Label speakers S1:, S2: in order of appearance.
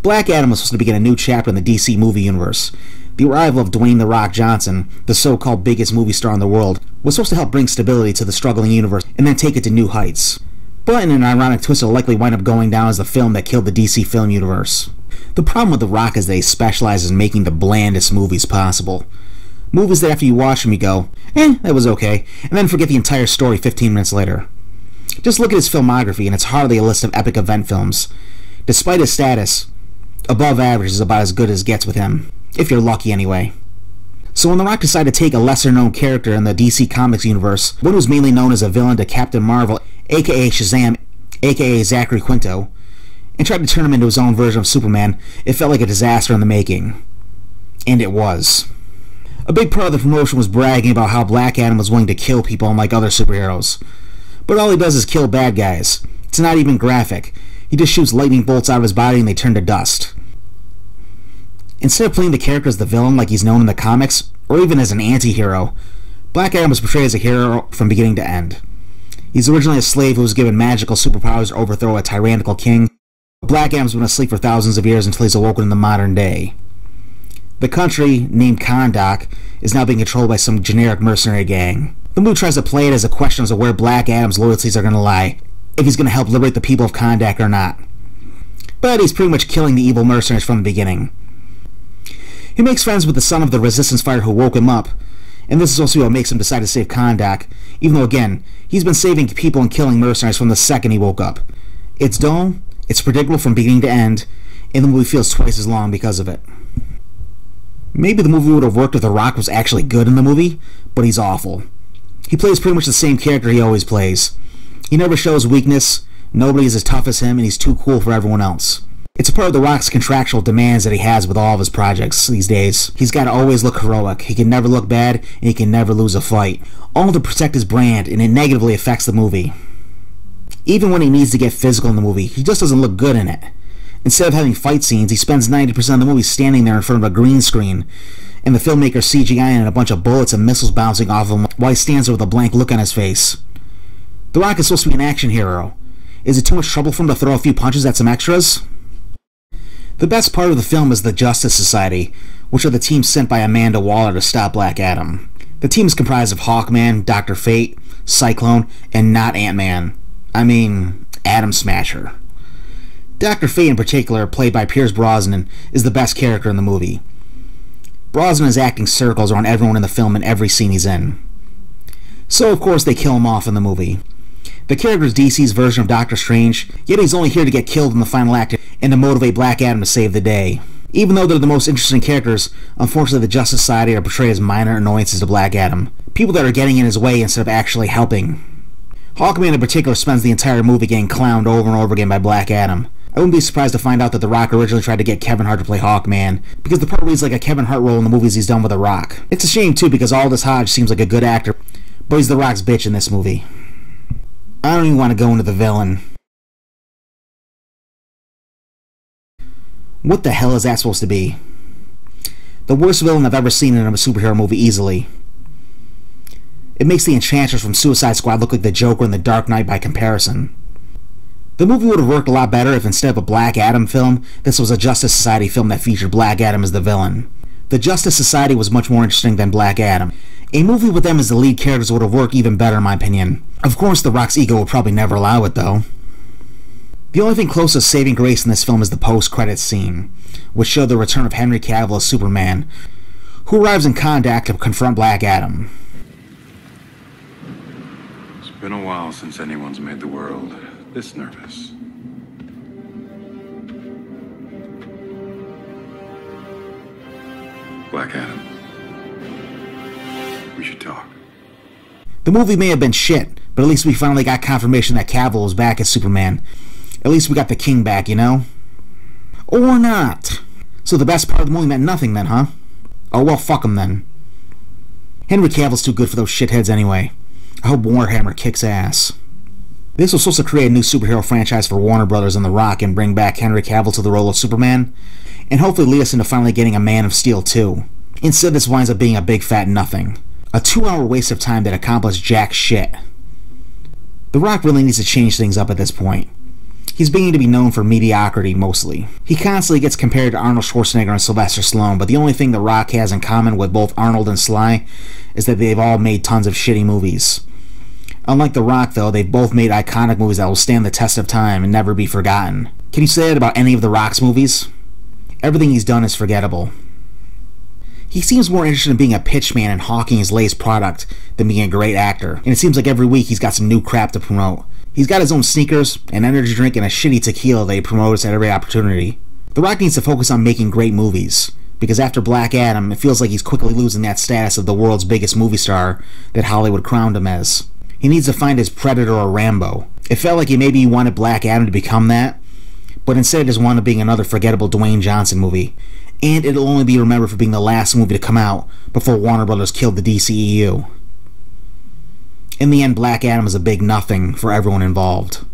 S1: Black Adam was supposed to begin a new chapter in the DC movie universe. The arrival of Dwayne "The Rock" Johnson, the so-called biggest movie star in the world, was supposed to help bring stability to the struggling universe and then take it to new heights. But in an ironic twist, it'll likely wind up going down as the film that killed the DC film universe. The problem with The Rock is that he specializes in making the blandest movies possible. Movies that after you watch them you go, that was okay, and then forget the entire story 15 minutes later. Just look at his filmography and it's hardly a list of epic event films. Despite his status, above average is about as good as it gets with him. If you're lucky anyway. So when The Rock decided to take a lesser-known character in the DC Comics universe, one who was mainly known as a villain to Captain Marvel, aka Shazam, aka Zachary Quinto, and tried to turn him into his own version of Superman, it felt like a disaster in the making. And it was. A big part of the promotion was bragging about how Black Adam was willing to kill people unlike other superheroes. But all he does is kill bad guys. It's not even graphic. He just shoots lightning bolts out of his body and they turn to dust. Instead of playing the character as the villain like he's known in the comics, or even as an anti-hero, Black Adam was portrayed as a hero from beginning to end. He's originally a slave who was given magical superpowers to overthrow a tyrannical king. Black Adam's been asleep for thousands of years until he's awoken in the modern day. The country, named Kahndaq, is now being controlled by some generic mercenary gang. The movie tries to play it as a question as to where Black Adam's loyalties are going to lie, if he's going to help liberate the people of Kahndaq or not. But he's pretty much killing the evil mercenaries from the beginning. He makes friends with the son of the resistance fighter who woke him up, and this is also what makes him decide to save Kahndaq, even though, again, he's been saving people and killing mercenaries from the second he woke up. It's dull, it's predictable from beginning to end, and the movie feels twice as long because of it. Maybe the movie would have worked if The Rock was actually good in the movie, but he's awful. He plays pretty much the same character he always plays. He never shows weakness, nobody is as tough as him, and he's too cool for everyone else. It's a part of The Rock's contractual demands that he has with all of his projects these days. He's got to always look heroic, he can never look bad, and he can never lose a fight. All to protect his brand, and it negatively affects the movie. Even when he needs to get physical in the movie, he just doesn't look good in it. Instead of having fight scenes, he spends 90% of the movie standing there in front of a green screen, and the filmmaker CGI and a bunch of bullets and missiles bouncing off of him while he stands there with a blank look on his face. The Rock is supposed to be an action hero. Is it too much trouble for him to throw a few punches at some extras? The best part of the film is the Justice Society, which are the team sent by Amanda Waller to stop Black Adam. The team is comprised of Hawkman, Dr. Fate, Cyclone, and not Ant-Man. I mean, Atom Smasher. Dr. Fate in particular, played by Brosnan, is the best character in the movie. Brosnan is acting circles around everyone in the film in every scene he's in. So of course they kill him off in the movie. The character is DC's version of Doctor Strange, yet he's only here to get killed in the final act and to motivate Black Adam to save the day. Even though they're the most interesting characters, unfortunately the Justice Society are portrayed as minor annoyances to Black Adam. People that are getting in his way instead of actually helping. Hawkman in particular spends the entire movie getting clowned over and over again by Black Adam. I wouldn't be surprised to find out that The Rock originally tried to get Kevin Hart to play Hawkman, because the part reads like a Kevin Hart role in the movies he's done with The Rock. It's a shame too, because Aldis Hodge seems like a good actor, but he's The Rock's bitch in this movie. I don't even want to go into the villain. What the hell is that supposed to be? The worst villain I've ever seen in a superhero movie, easily. It makes the Enchantress from Suicide Squad look like the Joker in The Dark Knight by comparison. The movie would have worked a lot better if instead of a Black Adam film, this was a Justice Society film that featured Black Adam as the villain. The Justice Society was much more interesting than Black Adam. A movie with them as the lead characters would have worked even better in my opinion. Of course, The Rock's ego would probably never allow it though. The only thing close to saving grace in this film is the post-credits scene, which showed the return of Henry Cavill as Superman, who arrives in Kahndaq to confront Black Adam.
S2: It's been a while since anyone's made the world this nervous. Black Adam. We should talk.
S1: The movie may have been shit, but at least we finally got confirmation that Cavill was back as Superman. At least we got the King back, you know? Or not. So the best part of the movie meant nothing then, huh? Oh well, fuck him then. Henry Cavill's too good for those shitheads anyway. I hope Warhammer kicks ass. This was supposed to create a new superhero franchise for Warner Brothers and The Rock and bring back Henry Cavill to the role of Superman, and hopefully lead us into finally getting a Man of Steel 2. Instead, this winds up being a big fat nothing. A 2-hour waste of time that accomplished jack shit. The Rock really needs to change things up at this point. He's beginning to be known for mediocrity, mostly. He constantly gets compared to Arnold Schwarzenegger and Sylvester Stallone, but the only thing The Rock has in common with both Arnold and Sly is that they've all made tons of shitty movies. Unlike The Rock, though, they've both made iconic movies that will stand the test of time and never be forgotten. Can you say that about any of The Rock's movies? Everything he's done is forgettable. He seems more interested in being a pitchman and hawking his latest product than being a great actor, and it seems like every week he's got some new crap to promote. He's got his own sneakers, an energy drink, and a shitty tequila that he promotes at every opportunity. The Rock needs to focus on making great movies, because after Black Adam, it feels like he's quickly losing that status of the world's biggest movie star that Hollywood crowned him as. He needs to find his Predator or Rambo. It felt like maybe he wanted Black Adam to become that, but instead just wound up being another forgettable Dwayne Johnson movie. And it'll only be remembered for being the last movie to come out before Warner Brothers killed the DCEU. In the end, Black Adam is a big nothing for everyone involved.